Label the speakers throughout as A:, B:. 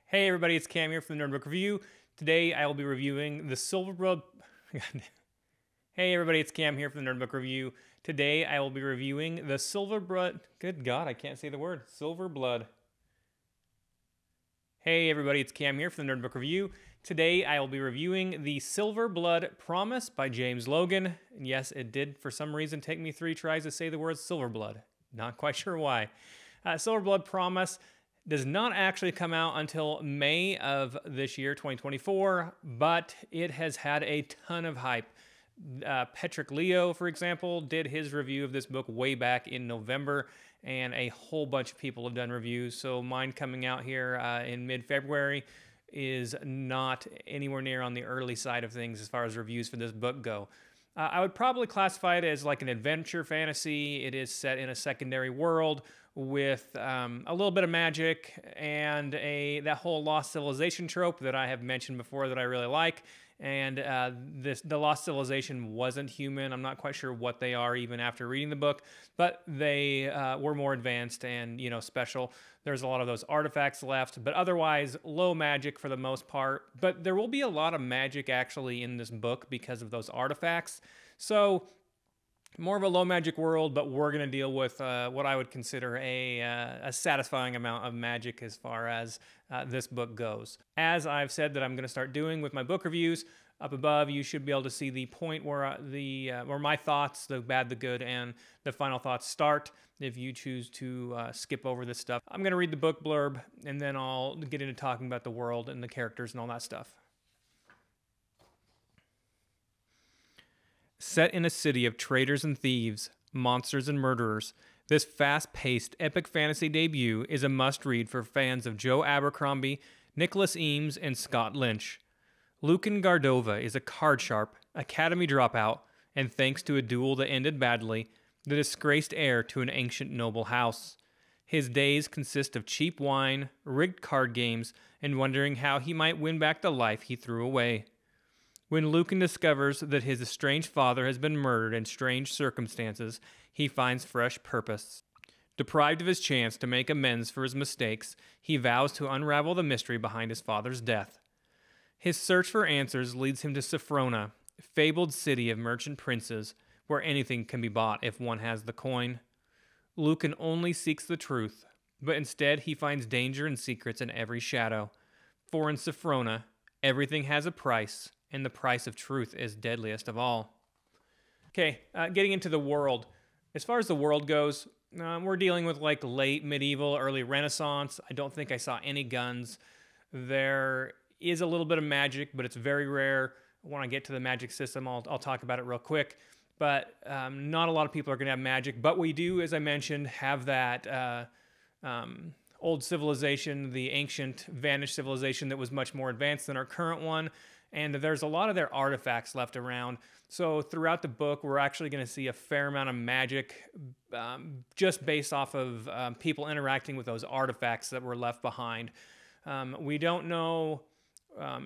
A: Hey everybody, it's Cam here from the Nerd Book Review. Today I will be reviewing the Silverblood... Hey everybody, it's Cam here from the Nerd Book Review. Today I will be reviewing the Silverblood... Good God, I can't say the word. Silverblood. Hey everybody, it's Cam here from the Nerd Book Review. Today I will be reviewing the Silverblood Promise by James Logan. And yes, it did for some reason take me 3 tries to say the word Silverblood. Not quite sure why. Silverblood Promise does not actually come out until May of this year, 2024, but it has had a ton of hype. Patrick Leo, for example, did his review of this book way back in November, and a whole bunch of people have done reviews. So mine coming out here in mid-February is not anywhere near on the early side of things as far as reviews for this book go. I would probably classify it as like an adventure fantasy. It is set in a secondary world with a little bit of magic and that whole lost civilization trope that I have mentioned before that I really like. And the lost civilization wasn't human. I'm not quite sure what they are even after reading the book, but they were more advanced and, you know, special. There's a lot of those artifacts left, but otherwise low magic for the most part. But there will be a lot of magic actually in this book because of those artifacts. So more of a low magic world, but we're going to deal with what I would consider a satisfying amount of magic as far as this book goes. As I've said that I'm going to start doing with my book reviews, up above you should be able to see the point where where my thoughts, the bad, the good, and the final thoughts start. If you choose to skip over this stuff, I'm going to read the book blurb, and then I'll get into talking about the world and the characters and all that stuff. Set in a city of traitors and thieves, monsters and murderers, this fast-paced epic fantasy debut is a must-read for fans of Joe Abercrombie, Nicholas Eames, and Scott Lynch. Lucan Gardova is a card-sharp, academy dropout, and thanks to a duel that ended badly, the disgraced heir to an ancient noble house. His days consist of cheap wine, rigged card games, and wondering how he might win back the life he threw away. When Lucan discovers that his estranged father has been murdered in strange circumstances, he finds fresh purpose. Deprived of his chance to make amends for his mistakes, he vows to unravel the mystery behind his father's death. His search for answers leads him to Sophrona, fabled city of merchant princes, where anything can be bought if one has the coin. Lucan only seeks the truth, but instead he finds danger and secrets in every shadow. For in Sophrona, everything has a price, and the price of truth is deadliest of all. Okay, getting into the world. As far as the world goes, we're dealing with like late medieval, early Renaissance. I don't think I saw any guns. There is a little bit of magic, but it's very rare. When I get to the magic system, I'll talk about it real quick. But not a lot of people are going to have magic. But we do, as I mentioned, have that old civilization, the ancient vanished civilization that was much more advanced than our current one. And there's a lot of their artifacts left around. So throughout the book, we're actually going to see a fair amount of magic just based off of people interacting with those artifacts that were left behind. We don't know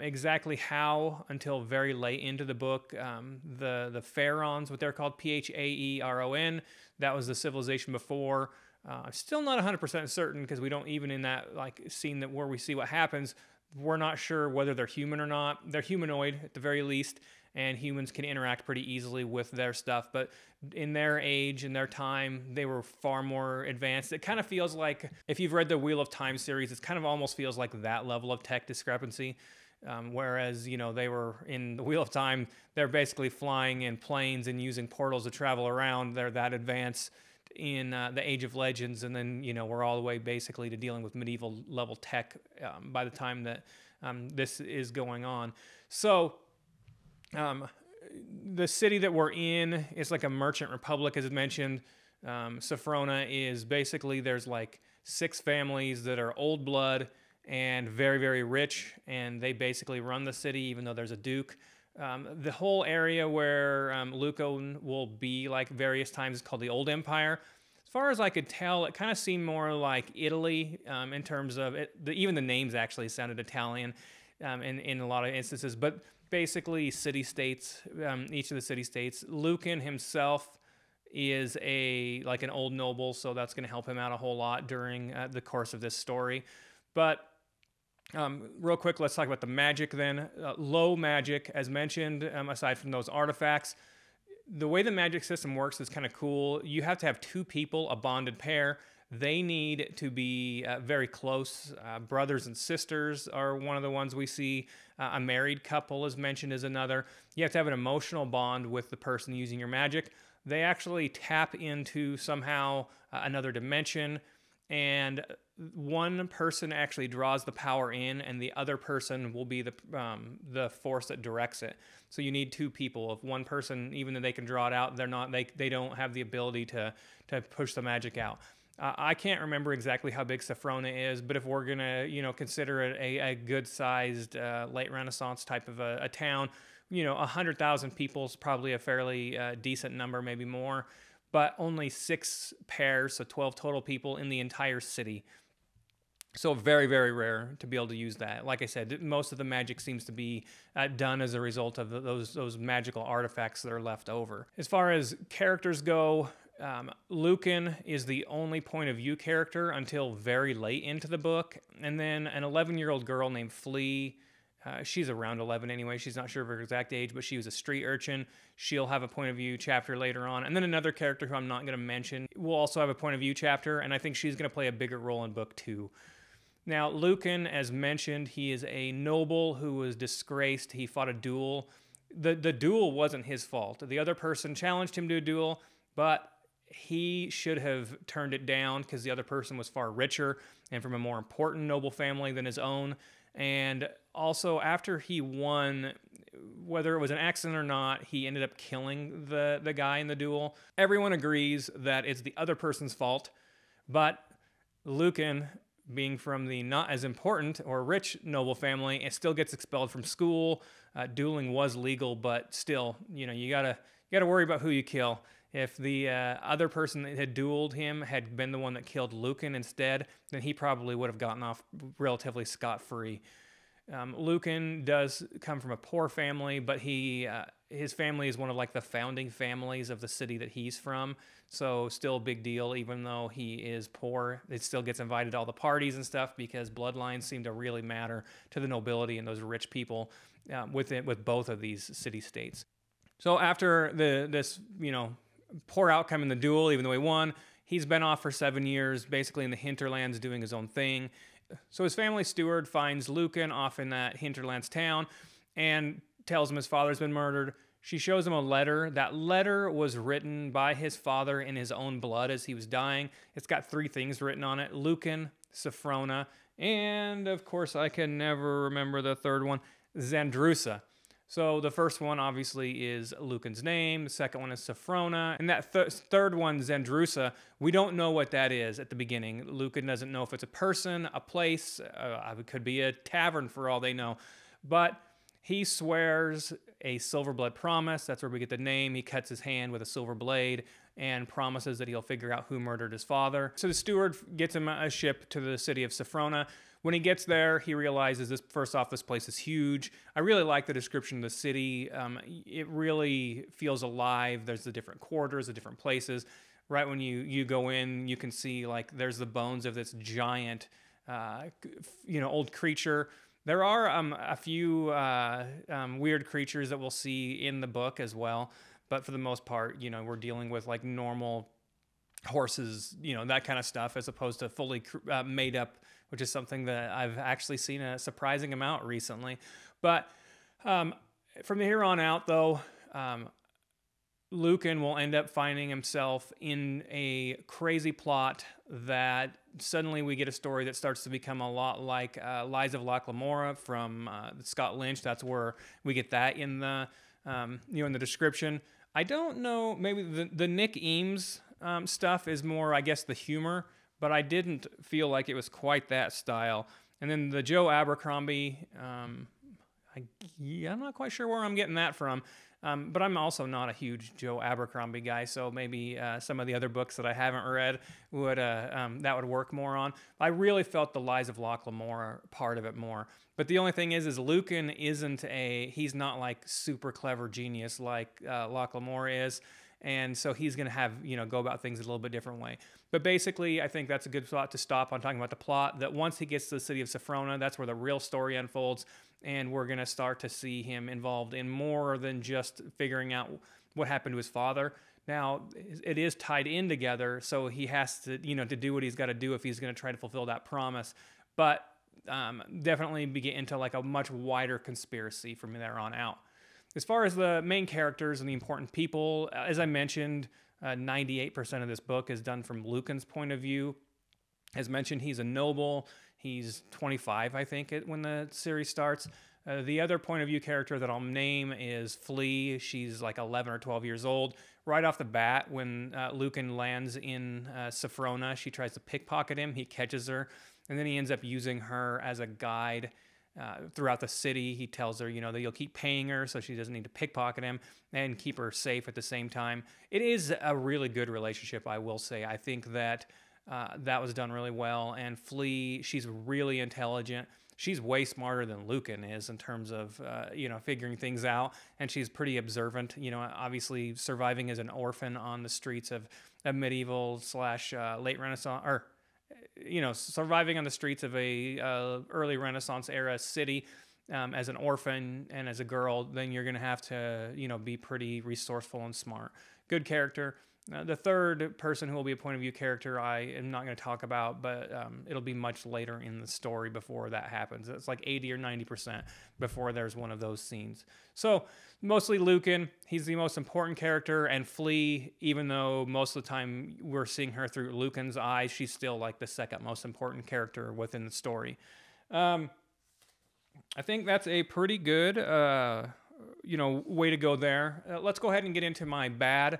A: exactly how until very late into the book. The Pharaons, what they're called, Phaeron, that was the civilization before. I'm still not 100% certain because we don't even in that like scene that where we see what happens, we're not sure whether they're human or not. They're humanoid at the very least, and humans can interact pretty easily with their stuff. But in their age and their time, they were far more advanced. It kind of feels like, if you've read the Wheel of Time series, it kind of almost feels like that level of tech discrepancy. Whereas, you know, they were in the Wheel of Time, they're basically flying in planes and using portals to travel around. They're that advanced in the Age of Legends, and then, you know, we're all the way basically to dealing with medieval level tech by the time that this is going on. So the city that we're in is like a merchant republic, as I mentioned. Sophrona is basically, there's like 6 families that are old blood and very, very rich, and they basically run the city, even though there's a duke. The whole area where Lucan will be like various times is called the Old Empire. As far as I could tell, it kind of seemed more like Italy in terms of it. Even the names actually sounded Italian in a lot of instances. But basically, city-states, each of the city-states. Lucan himself is like an old noble, so that's going to help him out a whole lot during the course of this story. But Real quick, let's talk about the magic then. Low magic, as mentioned, aside from those artifacts. The way the magic system works is kind of cool. You have to have two people, a bonded pair. They need to be very close. Brothers and sisters are one of the ones we see. A married couple is mentioned as another. You have to have an emotional bond with the person using your magic. They actually tap into somehow another dimension, and one person actually draws the power in, and the other person will be the force that directs it. So you need two people. If one person, even though they can draw it out, they don't have the ability to push the magic out. I can't remember exactly how big Sophrona is, but if we're gonna consider it a good-sized late Renaissance type of a town, 100,000 people is probably a fairly decent number, maybe more. But only 6 pairs, so 12 total people in the entire city. So very, very rare to be able to use that. Like I said, most of the magic seems to be done as a result of those magical artifacts that are left over. As far as characters go, Lucan is the only point of view character until very late into the book. And then an 11-year-old girl named Flea. She's around 11 anyway. She's not sure of her exact age, but she was a street urchin. She'll have a point of view chapter later on. And then another character who I'm not going to mention will also have a point of view chapter, and I think she's going to play a bigger role in book 2. Now, Lucan, as mentioned, he is a noble who was disgraced. He fought a duel. The duel wasn't his fault. The other person challenged him to a duel, but he should have turned it down because the other person was far richer and from a more important noble family than his own. And also, after he won, whether it was an accident or not, he ended up killing the guy in the duel. Everyone agrees that it's the other person's fault, but Lucan, being from the not as important or rich noble family, it still gets expelled from school. Dueling was legal, but still, you gotta worry about who you kill. If the other person that had dueled him had been the one that killed Lucan instead, then he probably would have gotten off relatively scot-free. Lucan does come from a poor family, but his family is one of like the founding families of the city that he's from. So still a big deal, even though he is poor. It still gets invited to all the parties and stuff because bloodlines seem to really matter to the nobility and those rich people with both of these city-states. So after this poor outcome in the duel, even though he won, he's been off for 7 years, basically in the hinterlands doing his own thing. So his family steward finds Lucan off in that hinterlands town and tells him his father's been murdered. She shows him a letter. That letter was written by his father in his own blood as he was dying. It's got 3 things written on it: Lucan, Sophrona, and of course I can never remember the third one, Zandrusa. So the first one obviously is Lucan's name. The second one is Sophrona. And that third one, Zandrusa, we don't know what that is at the beginning. Lucan doesn't know if it's a person, a place. It could be a tavern for all they know. But he swears a Silverblood Promise. That's where we get the name. He cuts his hand with a silver blade and promises that he'll figure out who murdered his father. So the steward gets him a ship to the city of Sophrona. When he gets there, he realizes this place is huge. I really like the description of the city. It really feels alive. There's the different quarters, the different places. Right when you go in, you can see like there's the bones of this giant, old creature. There are a few weird creatures that we'll see in the book as well. But for the most part, we're dealing with like normal horses, that kind of stuff, as opposed to fully made up, which is something that I've actually seen a surprising amount recently. But from here on out, though, Lucan will end up finding himself in a crazy plot that suddenly we get a story that starts to become a lot like Lies of Loch Lamora from Scott Lynch. That's where we get that in the in the description. I don't know, maybe the Nick Eames stuff is more, I guess, the humor, but I didn't feel like it was quite that style. And then the Joe Abercrombie, I'm not quite sure where I'm getting that from, but I'm also not a huge Joe Abercrombie guy, so maybe some of the other books that I haven't read would that would work more on. I really felt the Lies of Loch Lamora part of it more. But the only thing is Lucan he's not like super clever genius like Loch Lamora is. And so he's going to have, go about things a little bit different way. But basically, I think that's a good spot to stop on talking about the plot, that once he gets to the city of Sophrona, that's where the real story unfolds. And we're going to start to see him involved in more than just figuring out what happened to his father. Now, it is tied in together, so he has to, to do what he's got to do if he's going to try to fulfill that promise. But definitely get into like a much wider conspiracy from there on out. As far as the main characters and the important people, as I mentioned, 98% of this book is done from Lucan's point of view. As mentioned, he's a noble. He's 25, I think, when the series starts. The other point of view character that I'll name is Flea. She's like 11 or 12 years old. Right off the bat, when Lucan lands in Sophrona, she tries to pickpocket him. He catches her, and then he ends up using her as a guide throughout the city. He tells her, that you'll keep paying her so she doesn't need to pickpocket him and keep her safe at the same time. It is a really good relationship, I will say. I think that that was done really well. And Flea, she's really intelligent. She's way smarter than Lucan is in terms of, figuring things out. And she's pretty observant, obviously surviving as an orphan on the streets of a medieval / late Renaissance, or, surviving on the streets of a early Renaissance era city as an orphan and as a girl, then you're going to have to, be pretty resourceful and smart. Good character. The third person who will be a point of view character I am not going to talk about, but it'll be much later in the story before that happens. It's like 80 or 90% before there's one of those scenes. So mostly Lucan, he's the most important character, and Flea, even though most of the time we're seeing her through Lucan's eyes, she's still like the second most important character within the story. I think that's a pretty good, way to go there. Let's go ahead and get into my bad,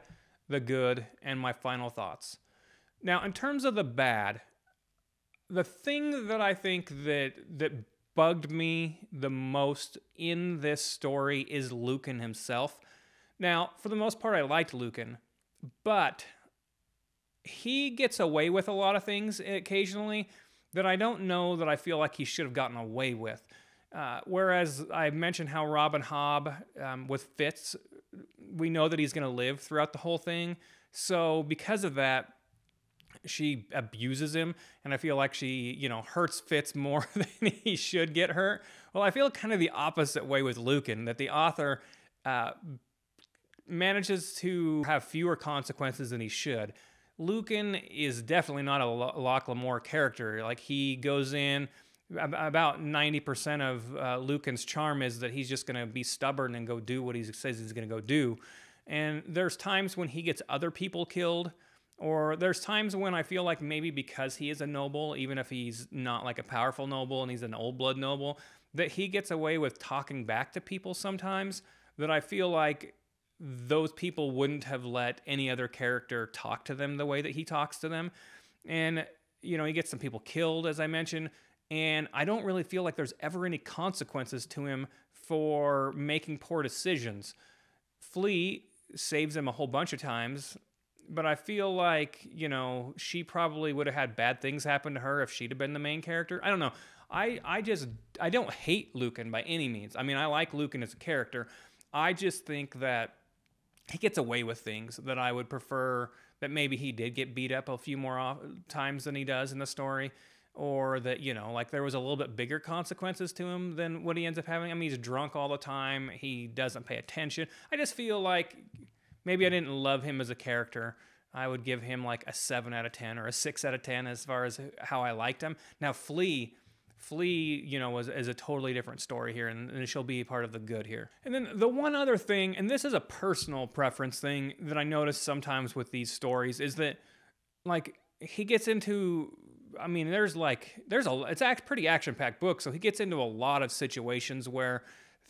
A: the good, and my final thoughts. Now, in terms of the bad, the thing that I think that bugged me the most in this story is Lucan himself. Now, for the most part, I liked Lucan, but he gets away with a lot of things occasionally that I don't know that I feel like he should have gotten away with. Whereas I mentioned how Robin Hobb with Fitz, we know that he's going to live throughout the whole thing. So because of that, she abuses him, and I feel like she, hurts Fitz more than he should get hurt. Well, I feel kind of the opposite way with Lucan, that the author manages to have fewer consequences than he should. Lucan is definitely not a Locke Lamore character. Like, he goes in, about 90% of Lucan's charm is that he's just going to be stubborn and go do what he says he's going to go do. And there's times when he gets other people killed, or there's times when I feel like maybe because he is a noble, even if he's not like a powerful noble and he's an old blood noble, that he gets away with talking back to people sometimes, that I feel like those people wouldn't have let any other character talk to them the way that he talks to them. And, he gets some people killed, as I mentioned, and I don't really feel like there's ever any consequences to him for making poor decisions. Flea saves him a whole bunch of times, but I feel like, she probably would have had bad things happen to her if she'd have been the main character. I don't know. I don't hate Lucan by any means. I mean, I like Lucan as a character. I just think that he gets away with things that I would prefer that maybe he did get beat up a few more times than he does in the story. Or that, like there was a little bit bigger consequences to him than what he ends up having. I mean, he's drunk all the time. He doesn't pay attention. I just feel like maybe I didn't love him as a character. I would give him like a 7 out of 10 or a 6 out of 10 as far as how I liked him. Now, Flea, is a totally different story here, and she'll be part of the good here. And then the one other thing, and this is a personal preference thing that I notice sometimes with these stories, is that, like, he gets into... I mean, it's a pretty action-packed book, so he gets into a lot of situations where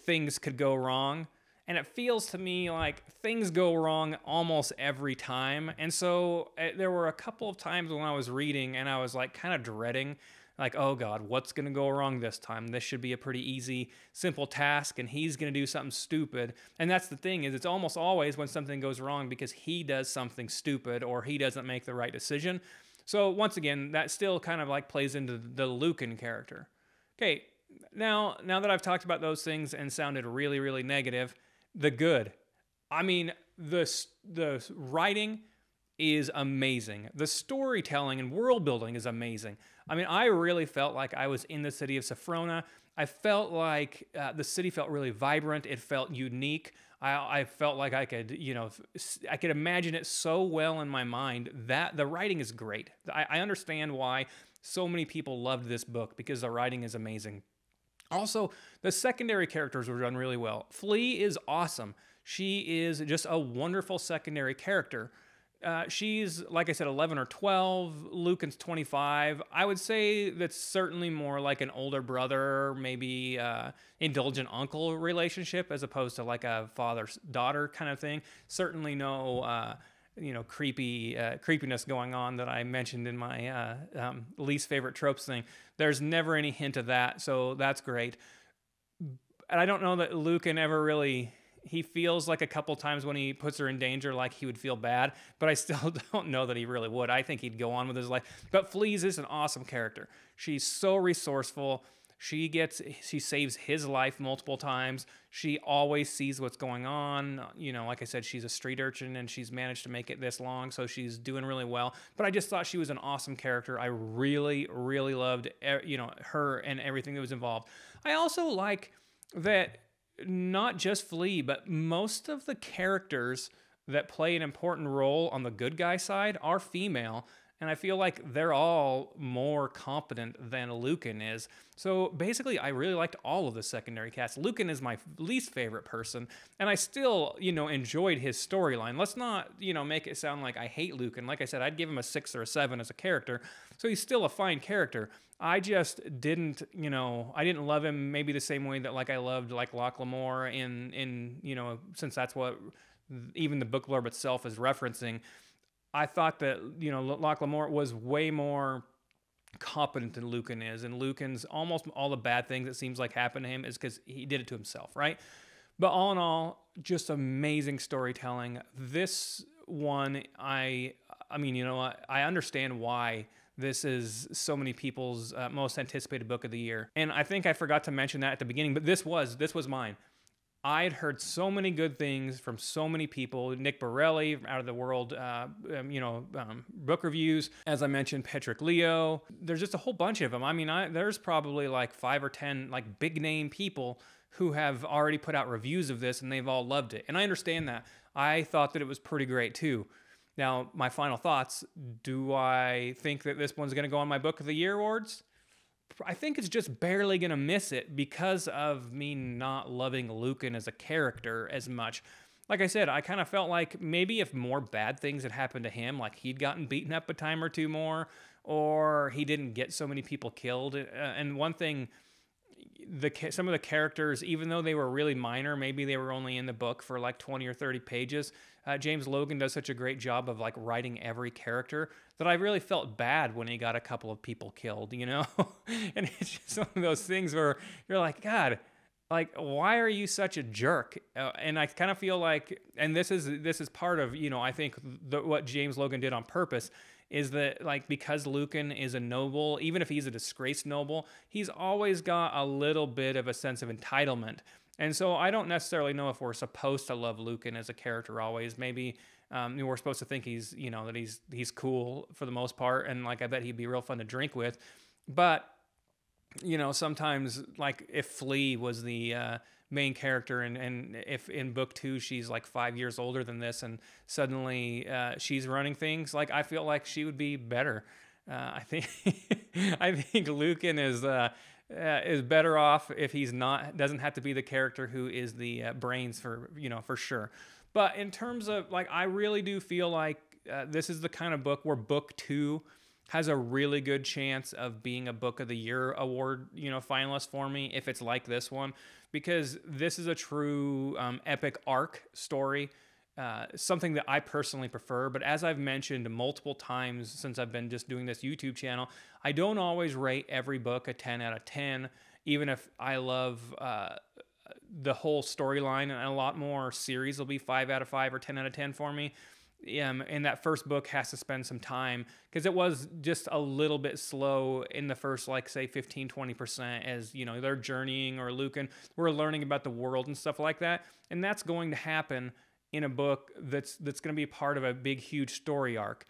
A: things could go wrong, and it feels to me like things go wrong almost every time. And so there were a couple of times when I was reading and I was like kind of dreading, like, oh God, what's going to go wrong this time? This should be a pretty easy, simple task, and he's going to do something stupid. And that's the thing, is it's almost always when something goes wrong because he does something stupid or he doesn't make the right decision. So once again, that still kind of like plays into the Lucan character. Okay, now that I've talked about those things and sounded really, really negative, the good. I mean, the writing is amazing. The storytelling and world building is amazing. I mean, I really felt like I was in the city of Safrona. I felt like the city felt really vibrant. It felt unique. I felt like I could, I could imagine it so well in my mind. That the writing is great. I understand why so many people loved this book, because the writing is amazing. Also, the secondary characters were done really well. Flea is awesome. She is just a wonderful secondary character. She's, like I said, 11 or 12. Lucan's 25. I would say that's certainly more like an older brother, maybe indulgent uncle relationship, as opposed to like a father-daughter kind of thing. Certainly no, creepiness going on that I mentioned in my least favorite tropes thing. There's never any hint of that, so that's great. And I don't know that Lucan ever really... He feels like a couple times when he puts her in danger, like he would feel bad, but I still don't know that he really would. I think he'd go on with his life. But Fleas is an awesome character. She's so resourceful. She saves his life multiple times. She always sees what's going on. Like I said, she's a street urchin and she's managed to make it this long, so she's doing really well. But I just thought she was an awesome character. I really, really loved, her and everything that was involved. I also like that not just Flea, but most of the characters that play an important role on the good guy side are female, and I feel like they're all more competent than Lucan is. So basically, I really liked all of the secondary cast. Lucan is my least favorite person, and I still, enjoyed his storyline. Let's not, make it sound like I hate Lucan. Like I said, I'd give him a 6 or a 7 as a character, so he's still a fine character. I just didn't, I didn't love him maybe the same way that like I loved like Locke Lamore in since that's what even the book blurb itself is referencing. I thought that, Locke Lamore was way more competent than Lucan is, and Lucan's almost all the bad things it seems like happened to him is because he did it to himself, right? But all in all, just amazing storytelling. This one, I understand why this is so many people's most anticipated book of the year. And I think I forgot to mention that at the beginning, but this was mine. I'd heard so many good things from so many people. Nick Borelli from Out of the World, book reviews. As I mentioned, Patrick Leo. There's just a whole bunch of them. I mean, there's probably like 5 or 10 like big name people who have already put out reviews of this, and they've all loved it. And I understand that. I thought that it was pretty great too. Now, my final thoughts. Do I think that this one's going to go on my Book of the Year awards? I think it's just barely going to miss it because of me not loving Lucan as a character as much. Like I said, I kind of felt like maybe if more bad things had happened to him, like he'd gotten beaten up a time or two more, or he didn't get so many people killed. And one thing, some of the characters, even though they were really minor, maybe they were only in the book for like 20 or 30 pages, James Logan does such a great job of like writing every character that I really felt bad when he got a couple of people killed, And it's just one of those things where you're like, God, like, why are you such a jerk? And I kind of feel like, and this is part of, I think what James Logan did on purpose is that, like, because Lucan is a noble, even if he's a disgraced noble, he's always got a little bit of a sense of entitlement. And so I don't necessarily know if we're supposed to love Lucan as a character always. Maybe we're supposed to think he's, that he's cool for the most part, and like I bet he'd be real fun to drink with. But sometimes, like if Flea was the main character, and if in book 2 she's like 5 years older than this, and suddenly she's running things, like I feel like she would be better. I think Lucan is better off if he's doesn't have to be the character who is the brains for sure. But in terms of like, I really do feel like this is the kind of book where book 2 has a really good chance of being a Book of the Year award, finalist for me if it's like this one, because this is a true epic arc story, something that I personally prefer. But as I've mentioned multiple times since I've been just doing this YouTube channel, I don't always rate every book a 10 out of 10, even if I love the whole storyline, and a lot more series will be 5 out of 5 or 10 out of 10 for me. And that first book has to spend some time because it was just a little bit slow in the first, like, say 15-20% as, they're journeying, or Lucan, we're learning about the world and stuff like that. And that's going to happen in a book that's going to be part of a big, huge story arc.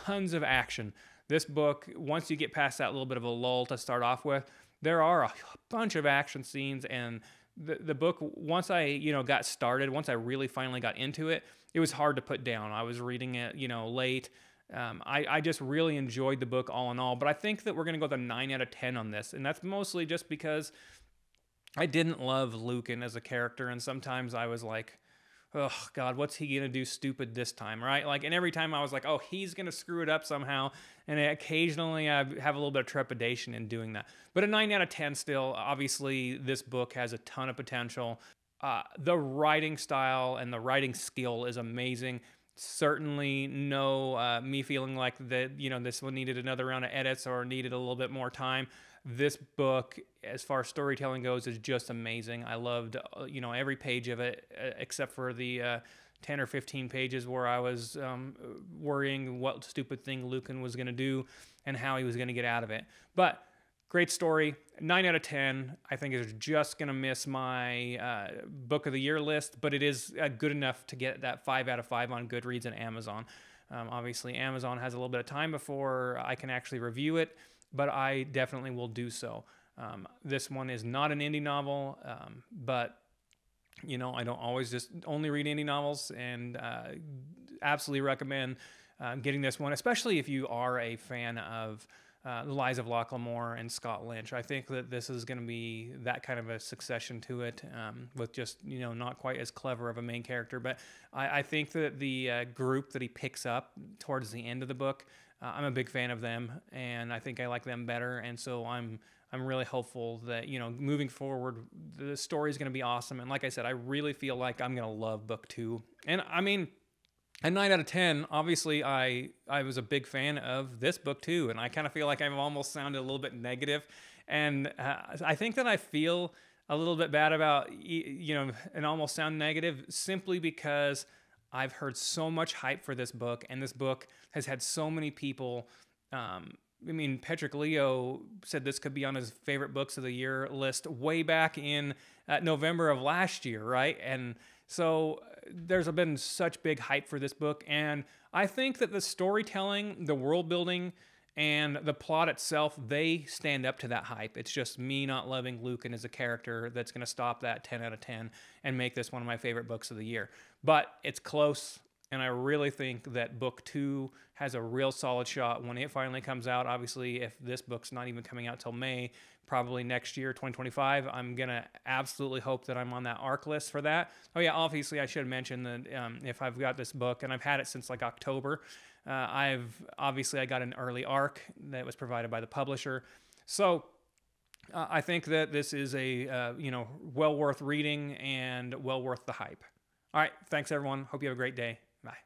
A: Tons of action. This book, once you get past that little bit of a lull to start off with, there are a bunch of action scenes, and the book, once I, got started, once I really finally got into it, it was hard to put down. I was reading it, late. I just really enjoyed the book all in all, but I think that we're going to go with a 9 out of 10 on this, and that's mostly just because I didn't love Lucan as a character, and sometimes I was like, oh God, what's he gonna do stupid this time, right? Like, and every time I was like, oh, he's gonna screw it up somehow, and occasionally I have a little bit of trepidation in doing that. But a 9 out of 10 still. Obviously, this book has a ton of potential. The writing style and the writing skill is amazing. Certainly no me feeling like that, this one needed another round of edits or needed a little bit more time. This book, as far as storytelling goes, is just amazing. I loved, every page of it, except for the 10 or 15 pages where I was worrying what stupid thing Lucan was going to do and how he was going to get out of it. But great story. 9 out of 10. I think it's just going to miss my book of the year list, but it is good enough to get that 5 out of 5 on Goodreads and Amazon. Obviously, Amazon has a little bit of time before I can actually review it, but I definitely will do so. This one is not an indie novel, but, I don't always just only read indie novels, and absolutely recommend getting this one, especially if you are a fan of The Lies of Locklemoor and Scott Lynch. I think that this is going to be that kind of a succession to it, with just, not quite as clever of a main character. But I think that the group that he picks up towards the end of the book, I'm a big fan of them, and I think I like them better. And so I'm really hopeful that, moving forward, the story is going to be awesome. And like I said, I really feel like I'm going to love book 2. And I mean, a 9 out of 10, obviously I was a big fan of this book too, and I kind of feel like I've almost sounded a little bit negative, and I think that I feel a little bit bad about, and almost sound negative simply because I've heard so much hype for this book, and this book has had so many people. Patrick Leo said this could be on his favorite books of the year list way back in November of last year, right? And so there's been such big hype for this book, and I think that the storytelling, the world building, and the plot itself, they stand up to that hype. It's just me not loving Lucan as a character that's going to stop that 10 out of 10 and make this one of my favorite books of the year. But it's close, and I really think that book 2 has a real solid shot when it finally comes out. Obviously, if this book's not even coming out till May, probably next year, 2025, I'm going to absolutely hope that I'm on that ARC list for that. Oh yeah, obviously I should mention that if I've got this book, and I've had it since like October, I got an early ARC that was provided by the publisher. So I think that this is a well worth reading and well worth the hype. All right, thanks everyone. Hope you have a great day. Bye.